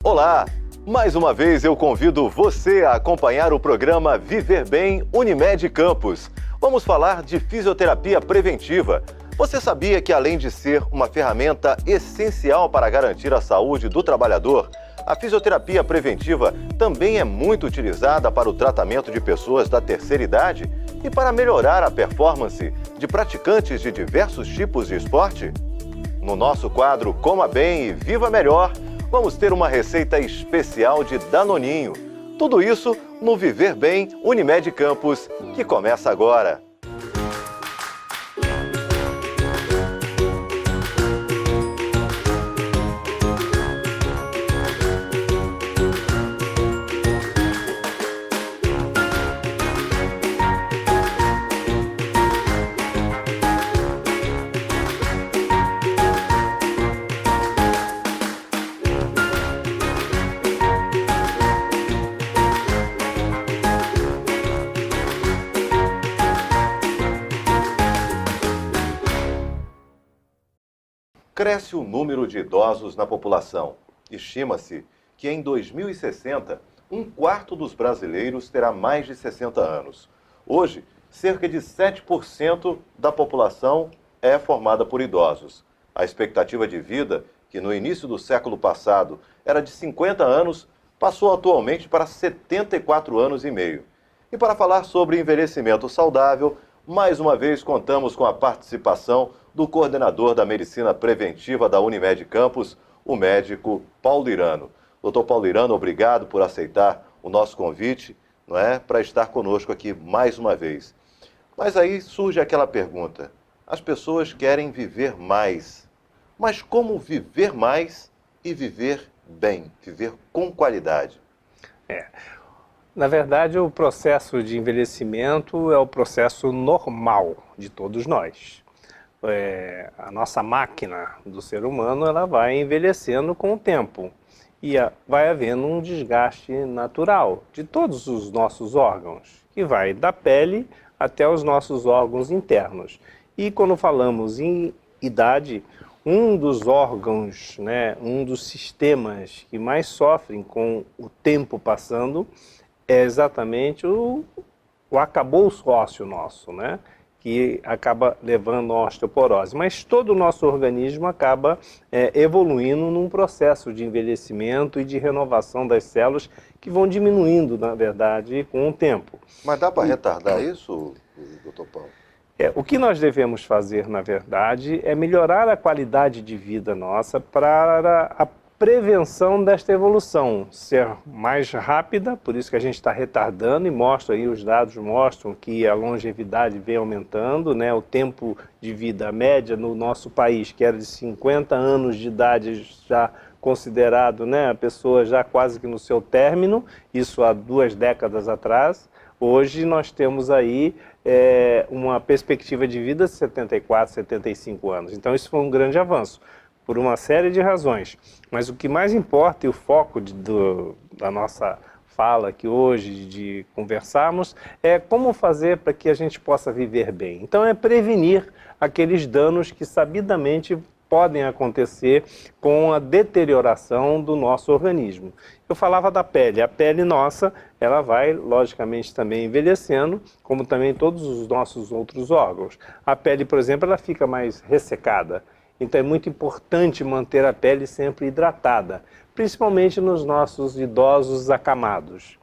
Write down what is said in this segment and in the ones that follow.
Olá! Mais uma vez eu convido você a acompanhar o programa Viver Bem Unimed Campos. Vamos falar de fisioterapia preventiva. Você sabia que, além de ser uma ferramenta essencial para garantir a saúde do trabalhador, a fisioterapia preventiva também é muito utilizada para o tratamento de pessoas da terceira idade e para melhorar a performance de praticantes de diversos tipos de esporte? No nosso quadro Coma Bem e Viva Melhor, vamos ter uma receita especial de Danoninho. Tudo isso no Viver Bem Unimed Campos, que começa agora. Cresce o número de idosos na população. Estima-se que em 2060, um quarto dos brasileiros terá mais de 60 anos. Hoje, cerca de 7% da população é formada por idosos. A expectativa de vida, que no início do século passado era de 50 anos, passou atualmente para 74 anos e meio. E para falar sobre envelhecimento saudável, mais uma vez contamos com a participação do coordenador da Medicina Preventiva da Unimed Campos, o médico Paulo Irano. Doutor Paulo Irano, obrigado por aceitar o nosso convite, para estar conosco aqui mais uma vez. Mas aí surge aquela pergunta: as pessoas querem viver mais, mas como viver mais e viver bem, viver com qualidade? Na verdade, o processo de envelhecimento é o processo normal de todos nós. A nossa máquina do ser humano, ela vai envelhecendo com o tempo e vai havendo um desgaste natural de todos os nossos órgãos, que vai da pele até os nossos órgãos internos. E quando falamos em idade, um dos órgãos, um dos sistemas que mais sofrem com o tempo passando é exatamente o arcabouço ósseo nosso, que acaba levando a osteoporose. Mas todo o nosso organismo acaba evoluindo num processo de envelhecimento e de renovação das células que vão diminuindo, na verdade, com o tempo. Mas dá para retardar isso, doutor Paulo? O que nós devemos fazer, na verdade, é melhorar a qualidade de vida nossa para a prevenção desta evolução ser mais rápida, por isso que a gente está retardando, e mostra aí, os dados mostram que a longevidade vem aumentando, o tempo de vida média no nosso país, que era de 50 anos de idade, já considerado, a pessoa já quase que no seu término, isso há 2 décadas atrás. Hoje nós temos aí uma perspectiva de vida de 74, 75 anos, então isso foi um grande avanço, por uma série de razões. Mas o que mais importa e o foco da nossa fala aqui hoje, de conversarmos, é como fazer para que a gente possa viver bem. Então é prevenir aqueles danos que sabidamente podem acontecer com a deterioração do nosso organismo. Eu falava da pele. A pele nossa, ela vai, logicamente, também envelhecendo, como também todos os nossos outros órgãos. A pele, por exemplo, ela fica mais ressecada. Então é muito importante manter a pele sempre hidratada, principalmente nos nossos idosos acamados.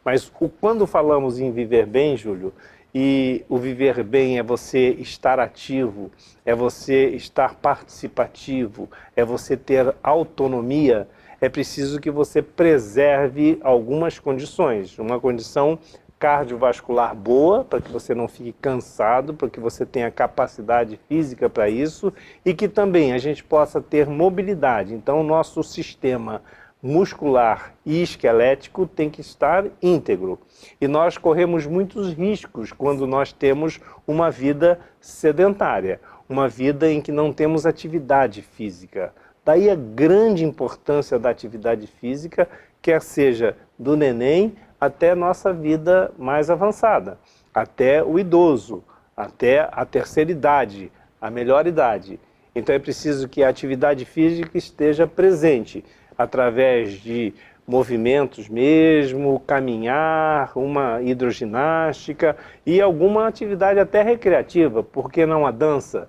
Mas quando falamos em viver bem, Júlio, e o viver bem é você estar ativo, é você estar participativo, é você ter autonomia, é preciso que você preserve algumas condições. Uma condição cardiovascular boa, para que você não fique cansado, para que você tenha capacidade física para isso e que também a gente possa ter mobilidade. Então, o nosso sistema muscular e esquelético tem que estar íntegro. E nós corremos muitos riscos quando nós temos uma vida sedentária, uma vida em que não temos atividade física. Daí a grande importância da atividade física, quer seja do neném até nossa vida mais avançada, até o idoso, até a terceira idade, a melhor idade. Então é preciso que a atividade física esteja presente. através de movimentos mesmo, caminhar, uma hidroginástica e alguma atividade até recreativa, por que não a dança,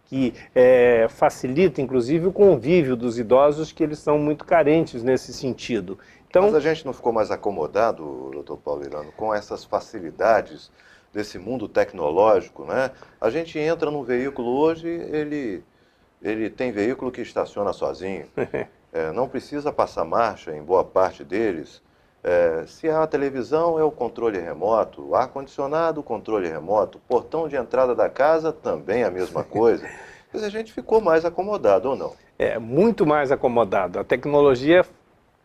que facilita inclusive o convívio dos idosos, que eles são muito carentes nesse sentido. Então, mas a gente não ficou mais acomodado, doutor Paulo Irano, com essas facilidades desse mundo tecnológico, né? A gente entra num veículo hoje, ele tem veículo que estaciona sozinho. Não precisa passar marcha em boa parte deles. Se há televisão, é o controle remoto. O ar-condicionado, o controle remoto. Portão de entrada da casa, também a mesma coisa. Mas a gente ficou mais acomodado, ou não? Muito mais acomodado. A tecnologia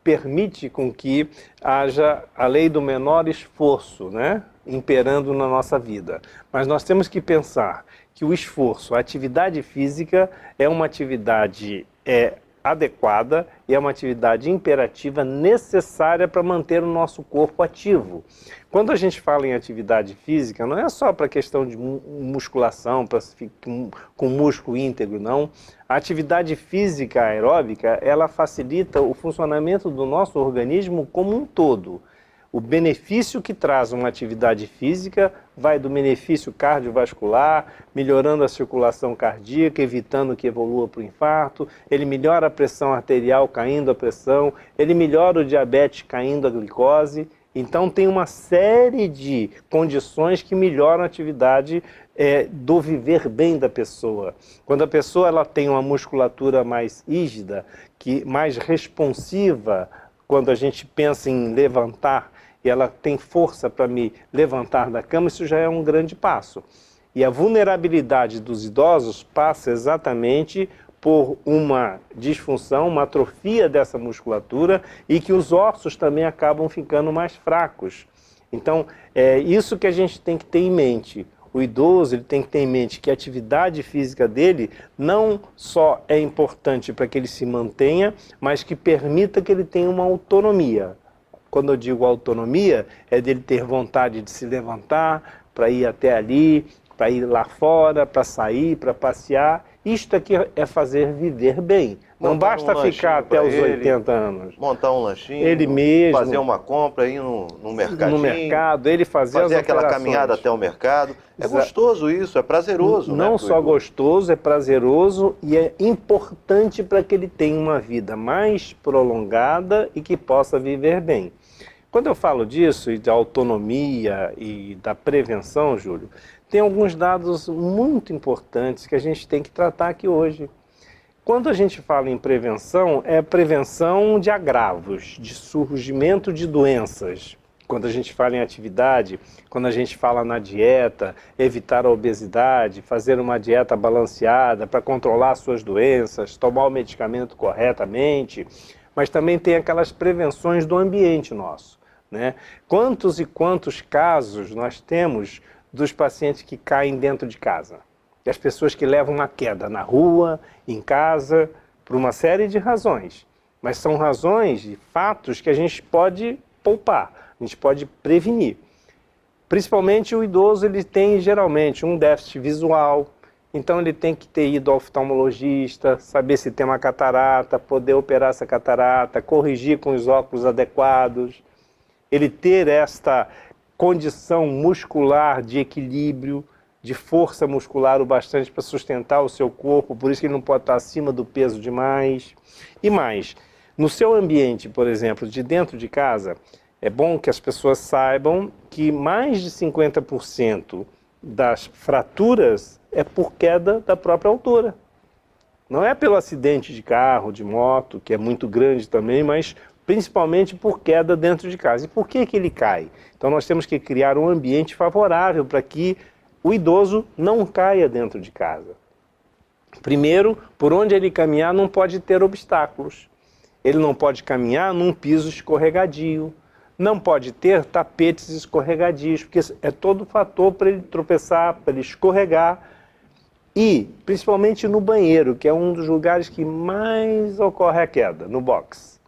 permite com que haja a lei do menor esforço, né, imperando na nossa vida. Mas nós temos que pensar que o esforço, a atividade física é uma atividade adequada e é uma atividade imperativa necessária para manter o nosso corpo ativo. Quando a gente fala em atividade física, não é só para questão de musculação, para ficar com músculo íntegro, não. A atividade física aeróbica, ela facilita o funcionamento do nosso organismo como um todo. O benefício que traz uma atividade física vai do benefício cardiovascular, melhorando a circulação cardíaca, evitando que evolua para o infarto, ele melhora a pressão arterial, caindo a pressão, ele melhora o diabetes, caindo a glicose. Então tem uma série de condições que melhoram a atividade do viver bem da pessoa. Quando a pessoa ela tem uma musculatura mais rígida, mais responsiva, quando a gente pensa em levantar, e ela tem força para me levantar da cama, isso já é um grande passo. E a vulnerabilidade dos idosos passa exatamente por uma disfunção, uma atrofia dessa musculatura e que os ossos também acabam ficando mais fracos. Então, é isso que a gente tem que ter em mente. O idoso ele tem que ter em mente que a atividade física dele não só é importante para que ele se mantenha, mas que permita que ele tenha uma autonomia. Quando eu digo autonomia, é dele ter vontade de se levantar, para ir até ali, para ir lá fora, para sair, para passear. Isto aqui é fazer viver bem. Não basta ficar até os 80 anos. Montar um lanchinho, ele mesmo, fazer uma compra, ir no mercadinho. No mercado, ele fazer aquela caminhada até o mercado. É gostoso isso, é prazeroso. Não só gostoso, é prazeroso e é importante para que ele tenha uma vida mais prolongada e que possa viver bem. Quando eu falo disso, e da autonomia e da prevenção, Júlio, tem alguns dados muito importantes que a gente tem que tratar aqui hoje. Quando a gente fala em prevenção, é prevenção de agravos, de surgimento de doenças. Quando a gente fala em atividade, quando a gente fala na dieta, evitar a obesidade, fazer uma dieta balanceada para controlar suas doenças, tomar o medicamento corretamente, mas também tem aquelas prevenções do ambiente nosso, né? Quantos e quantos casos nós temos dos pacientes que caem dentro de casa? As pessoas que levam uma queda na rua, em casa, por uma série de razões. Mas são razões e fatos que a gente pode poupar, a gente pode prevenir. Principalmente o idoso, ele tem geralmente um déficit visual, então ele tem que ter ido ao oftalmologista, saber se tem uma catarata, poder operar essa catarata, corrigir com os óculos adequados, ele ter esta condição muscular de equilíbrio, de força muscular o bastante para sustentar o seu corpo, por isso que ele não pode estar acima do peso demais. E mais, no seu ambiente, por exemplo, de dentro de casa, é bom que as pessoas saibam que mais de 50% das fraturas é por queda da própria altura. Não é pelo acidente de carro, de moto, que é muito grande também, mas principalmente por queda dentro de casa. E por que ele cai? Então nós temos que criar um ambiente favorável para que o idoso não caia dentro de casa. Primeiro, por onde ele caminhar não pode ter obstáculos. Ele não pode caminhar num piso escorregadio, não pode ter tapetes escorregadios, porque é todo fator para ele tropeçar, para ele escorregar. E, principalmente no banheiro, que é um dos lugares que mais ocorre a queda, no box.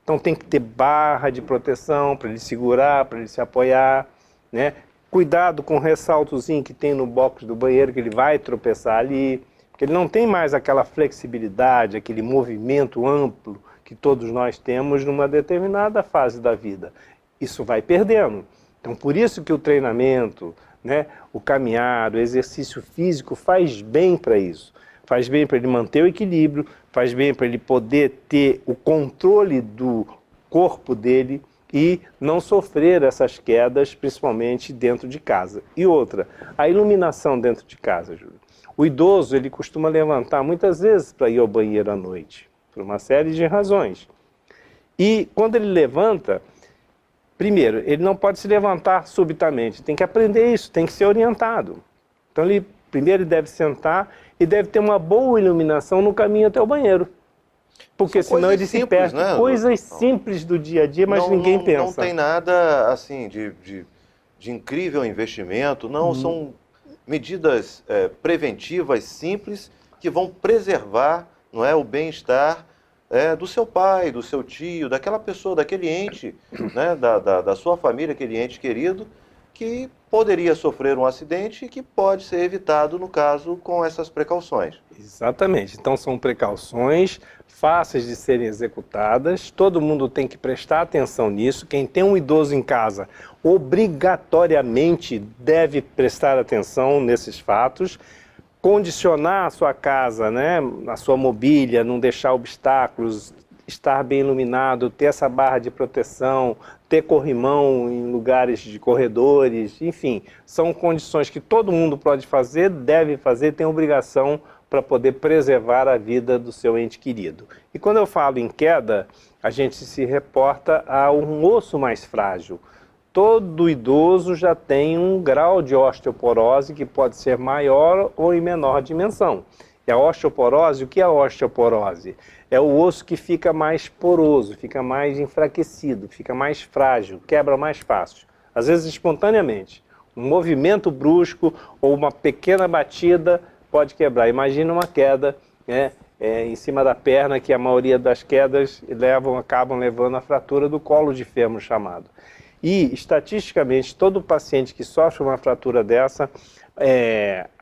Então tem que ter barra de proteção para ele segurar, para ele se apoiar, né? Cuidado com o ressaltozinho que tem no box do banheiro, que ele vai tropeçar ali, porque ele não tem mais aquela flexibilidade, aquele movimento amplo que todos nós temos numa determinada fase da vida. Isso vai perdendo. Então, por isso que o treinamento, né, o caminhar, o exercício físico faz bem para isso. Faz bem para ele manter o equilíbrio, faz bem para ele poder ter o controle do corpo dele e não sofrer essas quedas, principalmente dentro de casa. E outra, a iluminação dentro de casa, Júlio. O idoso, ele costuma levantar muitas vezes para ir ao banheiro à noite, por uma série de razões. E quando ele levanta, primeiro, ele não pode se levantar subitamente, tem que aprender isso, tem que ser orientado. Então, primeiro ele deve sentar e deve ter uma boa iluminação no caminho até o banheiro. Porque senão ele se perde. Né? Coisas simples do dia a dia, mas ninguém pensa. Não tem nada assim de incrível investimento, não, são medidas preventivas simples que vão preservar, não é, o bem-estar do seu pai, do seu tio, daquela pessoa, daquele ente, né, da sua família, aquele ente querido, que poderia sofrer um acidente e que pode ser evitado, no caso, com essas precauções. Exatamente. Então, são precauções fáceis de serem executadas, todo mundo tem que prestar atenção nisso. Quem tem um idoso em casa, obrigatoriamente deve prestar atenção nesses fatos, condicionar a sua casa, né, a sua mobília, não deixar obstáculos, estar bem iluminado, ter essa barra de proteção, ter corrimão em lugares de corredores, enfim, são condições que todo mundo pode fazer, deve fazer, tem obrigação para poder preservar a vida do seu ente querido. E quando eu falo em queda, a gente se reporta a um osso mais frágil. Todo idoso já tem um grau de osteoporose que pode ser maior ou em menor dimensão. E a osteoporose, o que é a osteoporose? É o osso que fica mais poroso, fica mais enfraquecido, fica mais frágil, quebra mais fácil. Às vezes espontaneamente. Um movimento brusco ou uma pequena batida pode quebrar. Imagina uma queda, né, em cima da perna, que a maioria das quedas acabam levando à fratura do colo de fêmur chamado. E, estatisticamente, todo paciente que sofre uma fratura dessa,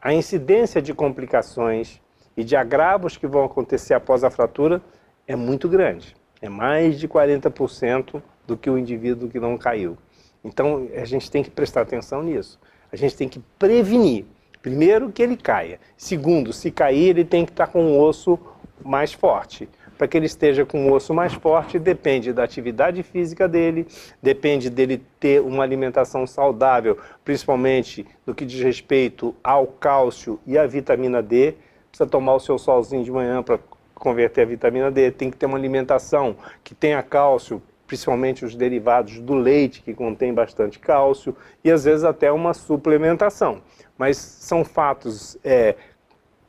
a incidência de complicações e de agravos que vão acontecer após a fratura é muito grande. É mais de 40% do que o indivíduo que não caiu. Então, a gente tem que prestar atenção nisso. A gente tem que prevenir. Primeiro, que ele caia. Segundo, se cair, ele tem que estar com um osso mais forte. Para que ele esteja com um osso mais forte, depende da atividade física dele, depende dele ter uma alimentação saudável, principalmente no que diz respeito ao cálcio e à vitamina D. Precisa tomar o seu solzinho de manhã para converter a vitamina D, tem que ter uma alimentação que tenha cálcio, principalmente os derivados do leite, que contém bastante cálcio, e às vezes até uma suplementação. Mas são fatos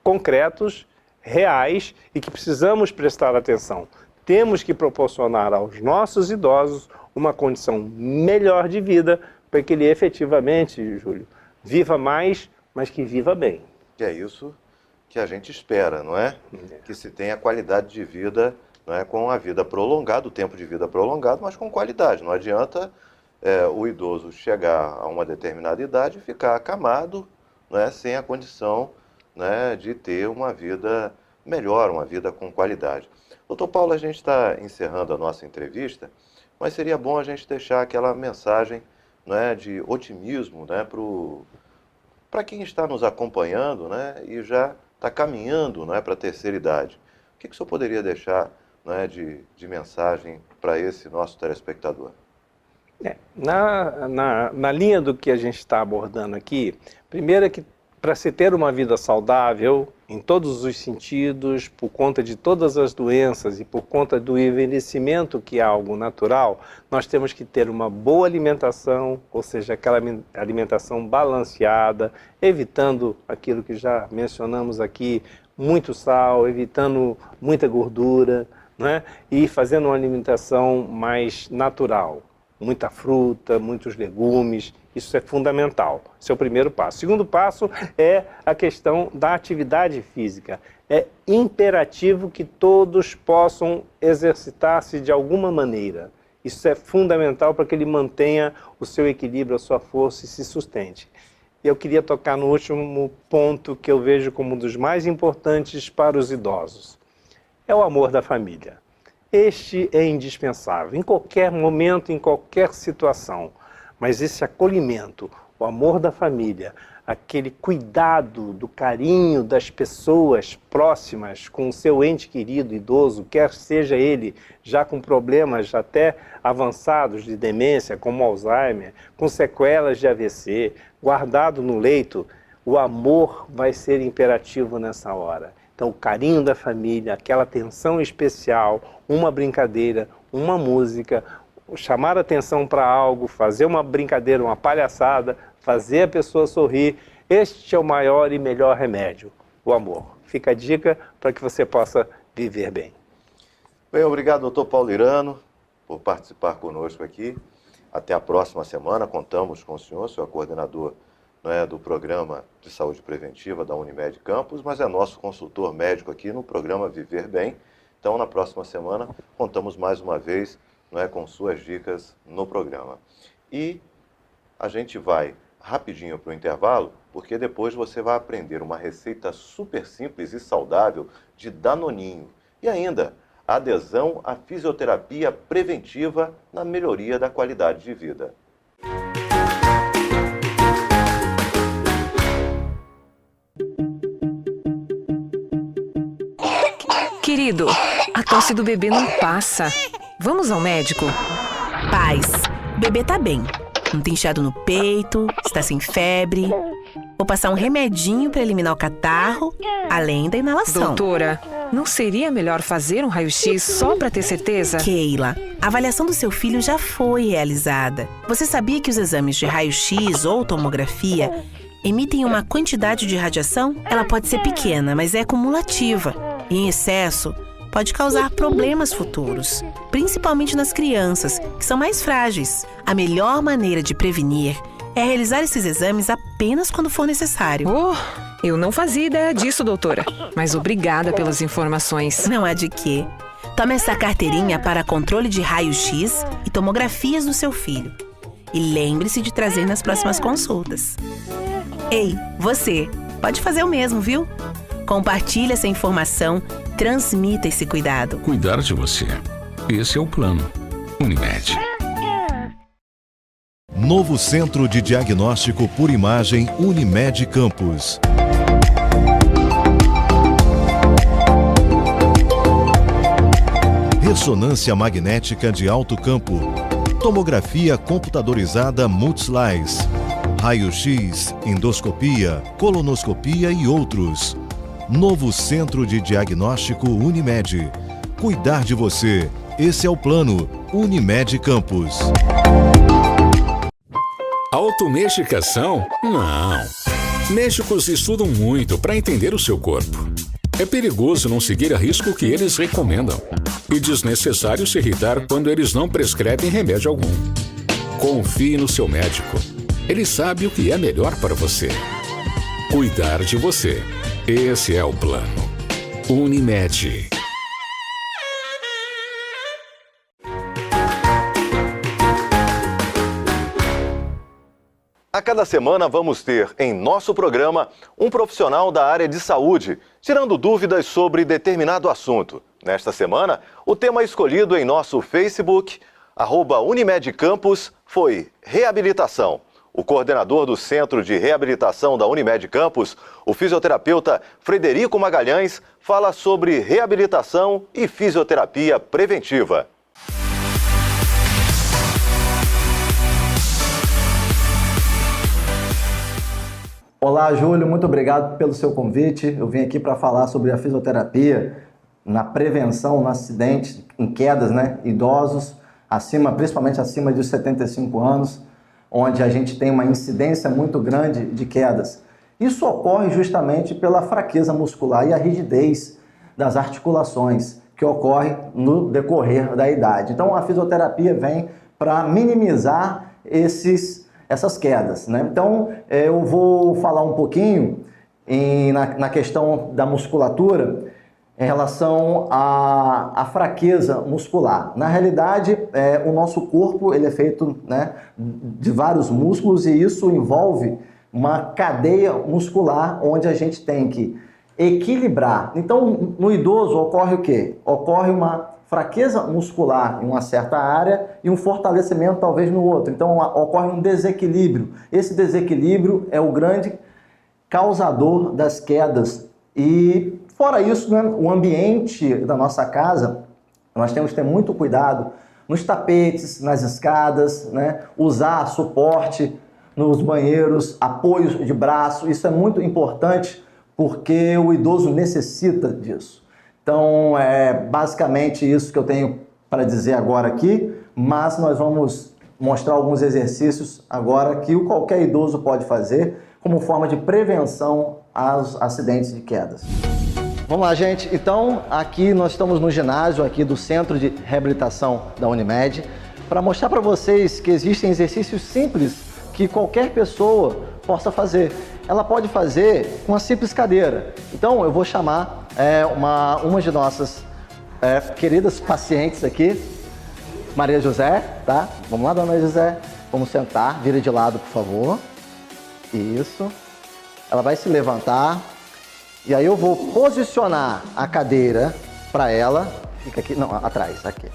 concretos, reais, e que precisamos prestar atenção. Temos que proporcionar aos nossos idosos uma condição melhor de vida, para que ele efetivamente, Júlio, viva mais, mas que viva bem. Que é isso que a gente espera, não é? Que se tenha qualidade de vida, não é, com a vida prolongada, o tempo de vida prolongado, mas com qualidade. Não adianta o idoso chegar a uma determinada idade e ficar acamado, não é, sem a condição, né, de ter uma vida melhor, uma vida com qualidade. Doutor Paulo, a gente está encerrando a nossa entrevista, mas seria bom a gente deixar aquela mensagem, não é, de otimismo, né, para quem está nos acompanhando, né, e já está caminhando, não é, para a terceira idade. O que o senhor poderia deixar, não é, de mensagem para esse nosso telespectador? Na linha do que a gente está abordando aqui, primeiro é que para se ter uma vida saudável, em todos os sentidos, por conta de todas as doenças e por conta do envelhecimento, que é algo natural, nós temos que ter uma boa alimentação, ou seja, aquela alimentação balanceada, evitando aquilo que já mencionamos aqui, muito sal, evitando muita gordura, né? E fazendo uma alimentação mais natural. Muita fruta, muitos legumes, isso é fundamental. Esse é o primeiro passo. O segundo passo é a questão da atividade física. É imperativo que todos possam exercitar-se de alguma maneira. Isso é fundamental para que ele mantenha o seu equilíbrio, a sua força e se sustente. Eu queria tocar no último ponto que eu vejo como um dos mais importantes para os idosos. É o amor da família. Este é indispensável, em qualquer momento, em qualquer situação. Mas esse acolhimento, o amor da família, aquele cuidado do carinho das pessoas próximas com o seu ente querido, idoso, quer seja ele já com problemas até avançados de demência, como Alzheimer, com sequelas de AVC, guardado no leito, o amor vai ser imperativo nessa hora. Então, o carinho da família, aquela atenção especial, uma brincadeira, uma música, chamar atenção para algo, fazer uma brincadeira, uma palhaçada, fazer a pessoa sorrir, este é o maior e melhor remédio, o amor. Fica a dica para que você possa viver bem. Bem, obrigado, doutor Paulo Irano, por participar conosco aqui. Até a próxima semana, contamos com o senhor é coordenador do Programa de Saúde Preventiva da Unimed Campos, mas é nosso consultor médico aqui no programa Viver Bem. Então, na próxima semana, contamos mais uma vez com suas dicas no programa. E a gente vai rapidinho para o intervalo, porque depois você vai aprender uma receita super simples e saudável de Danoninho. E ainda, a adesão à fisioterapia preventiva na melhoria da qualidade de vida. Querido, a tosse do bebê não passa. Vamos ao médico? Paz, o bebê tá bem. Não tem inchado no peito, está sem febre. Vou passar um remedinho para eliminar o catarro, além da inalação. Doutora, não seria melhor fazer um raio-x só para ter certeza? Keila, a avaliação do seu filho já foi realizada. Você sabia que os exames de raio-x ou tomografia emitem uma quantidade de radiação? Ela pode ser pequena, mas é cumulativa. E em excesso, pode causar problemas futuros, principalmente nas crianças, que são mais frágeis. A melhor maneira de prevenir é realizar esses exames apenas quando for necessário. Eu não fazia ideia disso, doutora. Mas obrigada pelas informações. Não há de quê. Tome essa carteirinha para controle de raio-x e tomografias do seu filho. E lembre-se de trazer nas próximas consultas. Ei, você, pode fazer o mesmo, viu? Compartilhe essa informação, transmita esse cuidado. Cuidar de você. Esse é o plano. Unimed. Novo Centro de Diagnóstico por Imagem Unimed Campos. Ressonância magnética de alto campo. Tomografia computadorizada Multislice. Raio-X, endoscopia, colonoscopia e outros. Novo Centro de Diagnóstico Unimed. Cuidar de você. Esse é o plano. Unimed Campos. Automedicação? Não. Médicos estudam muito para entender o seu corpo. É perigoso não seguir a risco que eles recomendam. E desnecessário se irritar quando eles não prescrevem remédio algum. Confie no seu médico. Ele sabe o que é melhor para você. Cuidar de você. Esse é o plano. Unimed. A cada semana vamos ter em nosso programa um profissional da área de saúde, tirando dúvidas sobre determinado assunto. Nesta semana, o tema escolhido em nosso Facebook, @Unimed Campos, foi reabilitação. O coordenador do Centro de Reabilitação da Unimed Campos, o fisioterapeuta Frederico Magalhães, fala sobre reabilitação e fisioterapia preventiva. Olá, Júlio, muito obrigado pelo seu convite. Eu vim aqui para falar sobre a fisioterapia na prevenção, no acidente, em quedas, idosos, principalmente acima de 75 anos, onde a gente tem uma incidência muito grande de quedas. Isso ocorre justamente pela fraqueza muscular e a rigidez das articulações que ocorre no decorrer da idade. Então, a fisioterapia vem para minimizar essas quedas, Então, eu vou falar um pouquinho na questão da musculatura em relação à fraqueza muscular. Na realidade, o nosso corpo ele é feito de vários músculos e isso envolve uma cadeia muscular onde a gente tem que equilibrar. Então, no idoso ocorre o quê? Ocorre uma fraqueza muscular em uma certa área e um fortalecimento talvez no outro. Então ocorre um desequilíbrio. Esse desequilíbrio é o grande causador das quedas. E fora isso, né, o ambiente da nossa casa, nós temos que ter muito cuidado nos tapetes, nas escadas, né, usar suporte nos banheiros, apoios de braço. Isso é muito importante porque o idoso necessita disso. Então, é basicamente isso que eu tenho para dizer agora aqui, mas nós vamos mostrar alguns exercícios agora que qualquer idoso pode fazer como forma de prevenção aos acidentes de quedas. Vamos lá, gente. Então, aqui nós estamos no ginásio aqui do Centro de Reabilitação da Unimed para mostrar para vocês que existem exercícios simples que qualquer pessoa possa fazer. Ela pode fazer com uma simples cadeira. Então, eu vou chamar uma de nossas queridas pacientes aqui, Maria José, tá? Vamos lá, dona Maria José. Vamos sentar. Vira de lado, por favor. Isso. Ela vai se levantar. E aí eu vou posicionar a cadeira para ela. Fica aqui, não, atrás, aqui.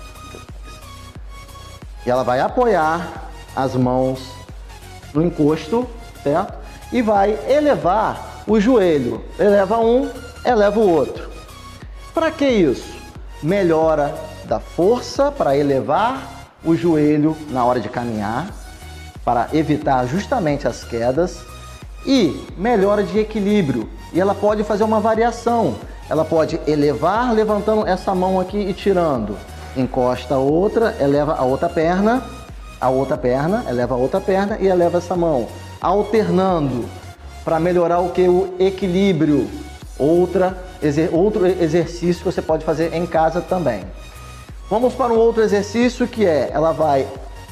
E ela vai apoiar as mãos no encosto, certo? E vai elevar o joelho. Eleva um, eleva o outro. Para que isso? Melhora da força para elevar o joelho na hora de caminhar, para evitar justamente as quedas, e melhora de equilíbrio. E ela pode fazer uma variação. Ela pode elevar, levantando essa mão aqui e tirando. Encosta a outra, eleva a outra perna, eleva a outra perna e eleva essa mão. Alternando para melhorar o que? O equilíbrio. Outro exercício que você pode fazer em casa também. Vamos para um outro exercício que ela vai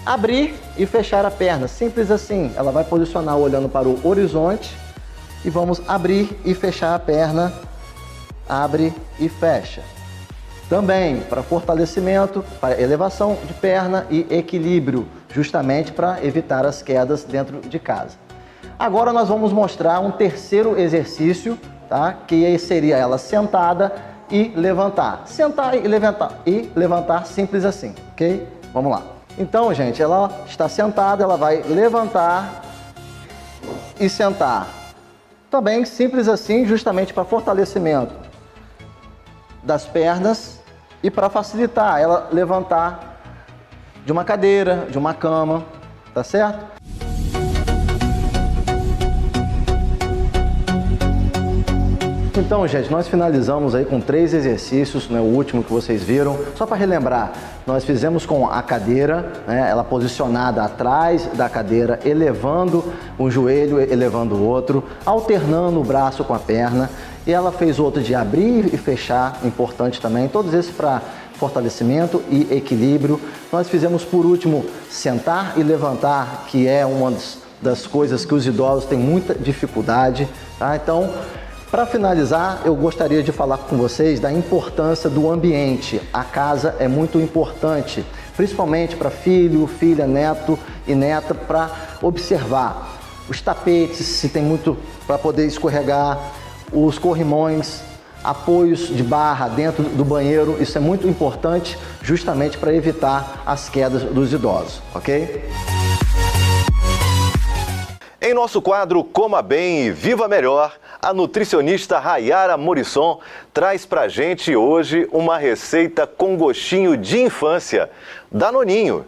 abrir e fechar a perna. Simples assim. Ela vai posicionar olhando para o horizonte e vamos abrir e fechar a perna. Abre e fecha. Também para fortalecimento, para elevação de perna e equilíbrio, justamente para evitar as quedas dentro de casa. Agora nós vamos mostrar um terceiro exercício, tá? Que seria ela sentada e levantar. Sentar e levantar simples assim, ok? Vamos lá. Então, gente, ela está sentada, ela vai levantar e sentar. Também simples assim, justamente para fortalecimento das pernas e para facilitar ela levantar de uma cadeira, de uma cama, tá certo? Então, gente, nós finalizamos aí com 3 exercícios, né, o último que vocês viram. Só para relembrar, nós fizemos com a cadeira, né, ela posicionada atrás da cadeira, elevando um joelho, elevando o outro, alternando o braço com a perna. E ela fez outro de abrir e fechar, importante também, todos esses para fortalecimento e equilíbrio. Nós fizemos, por último, sentar e levantar, que é uma das coisas que os idosos têm muita dificuldade, tá? Então, para finalizar, eu gostaria de falar com vocês da importância do ambiente. A casa é muito importante, principalmente para filho, filha, neto e neta, para observar os tapetes, se tem muito para poder escorregar, os corrimões, apoios de barra dentro do banheiro. Isso é muito importante justamente para evitar as quedas dos idosos, ok? Em nosso quadro Coma Bem e Viva Melhor, a nutricionista Rayara Morisson traz pra gente hoje uma receita com gostinho de infância, Danoninho.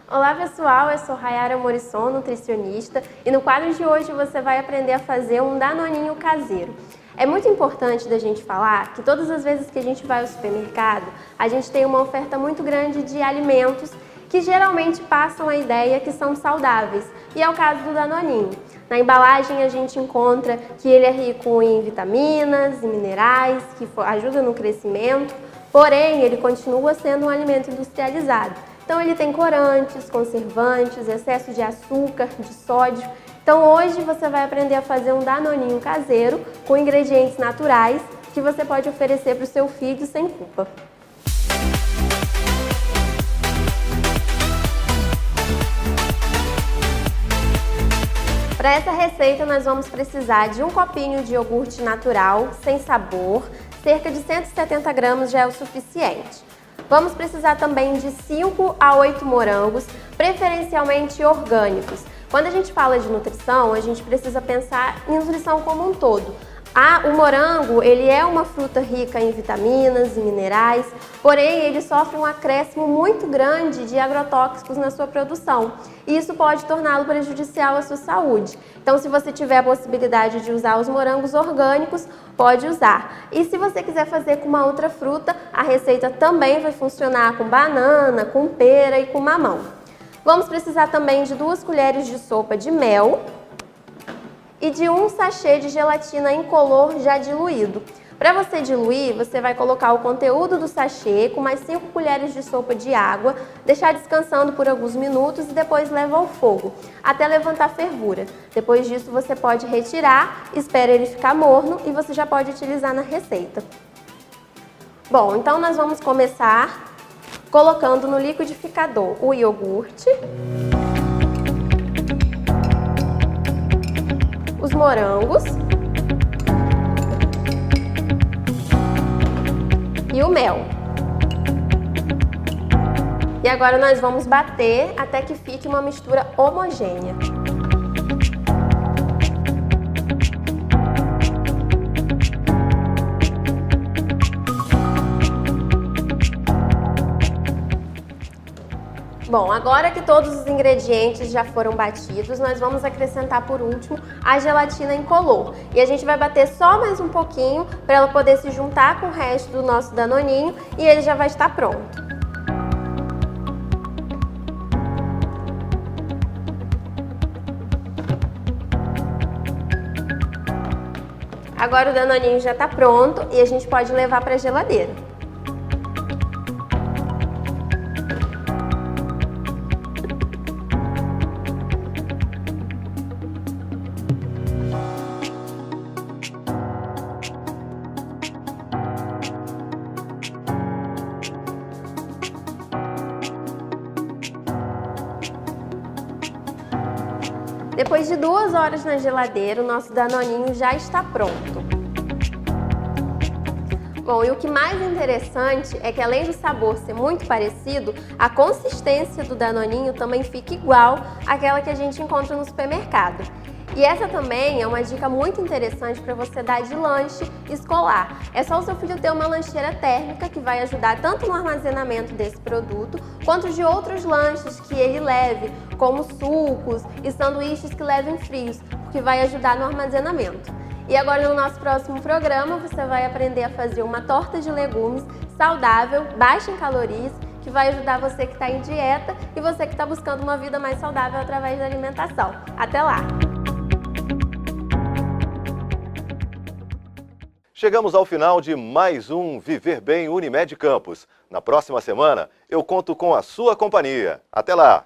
Olá pessoal, eu sou Rayara Morisson, nutricionista, e no quadro de hoje você vai aprender a fazer um danoninho caseiro. É muito importante da gente falar que todas as vezes que a gente vai ao supermercado, a gente tem uma oferta muito grande de alimentos que geralmente passam a ideia que são saudáveis, e é o caso do danoninho. Na embalagem a gente encontra que ele é rico em vitaminas e minerais, que ajudam no crescimento, porém ele continua sendo um alimento industrializado. Então ele tem corantes, conservantes, excesso de açúcar, de sódio. Então hoje você vai aprender a fazer um danoninho caseiro com ingredientes naturais que você pode oferecer para o seu filho sem culpa. Para essa receita nós vamos precisar de um copinho de iogurte natural, sem sabor, cerca de 170 gramas já é o suficiente. Vamos precisar também de 5 a 8 morangos, preferencialmente orgânicos. Quando a gente fala de nutrição, a gente precisa pensar em nutrição como um todo. O morango, ele é uma fruta rica em vitaminas e minerais, porém ele sofre um acréscimo muito grande de agrotóxicos na sua produção. E isso pode torná-lo prejudicial à sua saúde. Então, se você tiver a possibilidade de usar os morangos orgânicos, pode usar. E se você quiser fazer com uma outra fruta, a receita também vai funcionar com banana, com pera e com mamão. Vamos precisar também de 2 colheres de sopa de mel e de 1 sachê de gelatina incolor já diluído. Para você diluir, você vai colocar o conteúdo do sachê com mais 5 colheres de sopa de água, deixar descansando por alguns minutos e depois leva ao fogo, até levantar fervura. Depois disso você pode retirar, espera ele ficar morno e você já pode utilizar na receita. Bom, então nós vamos começar colocando no liquidificador o iogurte, os morangos e o mel. E agora nós vamos bater até que fique uma mistura homogênea. Bom, agora que todos os ingredientes já foram batidos, nós vamos acrescentar por último a gelatina incolor. E a gente vai bater só mais um pouquinho para ela poder se juntar com o resto do nosso danoninho e ele já vai estar pronto. Agora o danoninho já está pronto e a gente pode levar para a geladeira. Depois de 2 horas na geladeira, o nosso danoninho já está pronto. Bom, e o que mais interessante é que além do sabor ser muito parecido, a consistência do danoninho também fica igual àquela que a gente encontra no supermercado. E essa também é uma dica muito interessante para você dar de lanche escolar. É só o seu filho ter uma lancheira térmica que vai ajudar tanto no armazenamento desse produto, quanto de outros lanches que ele leve, como sucos e sanduíches que levem frios, porque vai ajudar no armazenamento. E agora no nosso próximo programa você vai aprender a fazer uma torta de legumes saudável, baixa em calorias, que vai ajudar você que está em dieta e você que está buscando uma vida mais saudável através da alimentação. Até lá! Chegamos ao final de mais um Viver Bem Unimed Campus. Na próxima semana, eu conto com a sua companhia. Até lá!